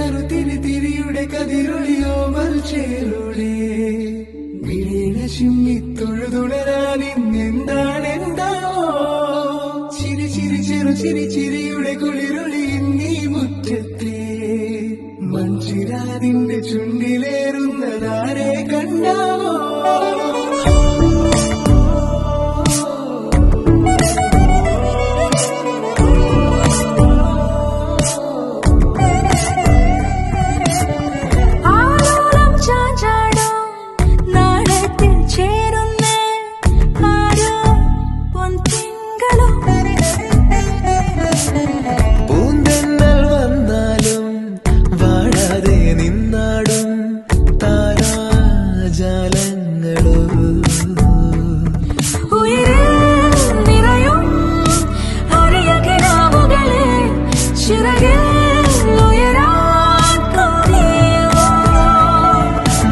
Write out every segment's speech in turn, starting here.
നറുതിരി തിരിയുടെ കതിരൊളിയോ മൽച്ചേലോടെ വീണ ചിമ്മി തൊഴുതുണരാൻ ഇന്നെന്താണെന്താവോ ചിരി ചിരി ചെറു ചിരിയുടെ കുളിരൊളി നീ മുറ്റത്തെ മഞ്ചിരാതിന്റെ ചുണ്ടിലേറുന്നതാരെ കണ്ടാവോ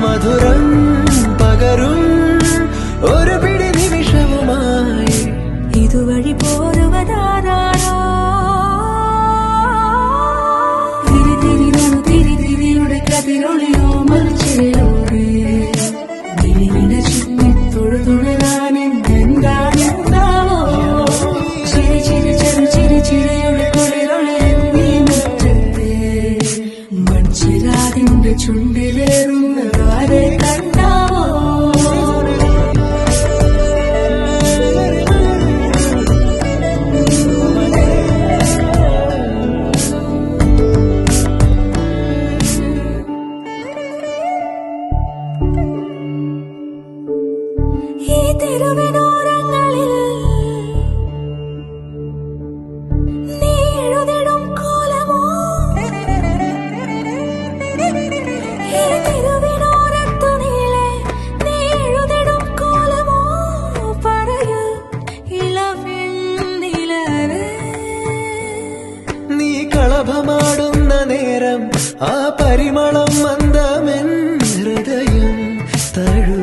മധുരം പകരും ഒരു പിടി നിമിഷവുമായി ഇതുവഴി പോരുവതാരോ തിരിതിരിയുടെ കതിരൊളിയോ മറിച്ചേലോടെ വീണ ചിമ്മി തൊഴുതുണരാൻ എന്താണെന്താവോ ചിരി ചിരി ചിരിയുടെ കുളിരൊളി നീ മുറ്റത്തെ മൺചിരാതിന്റെ ചുണ്ടിലേറുന്നതാരെ കണ്ടാവോ ഈ തെരുവിനോരങ്ങളിൽ നീ എഴുതിടും കോലമോ ഈ തെരുവിനോരത്തു നീളെ നീ എഴുതിടും കോലമോ പറയൂ ഇളവെണ്ണിലരെ നീ കളഭമാടുന്ന നേരം ആ പരിമളം മന്ദമെൻ ഹൃദയം തഴു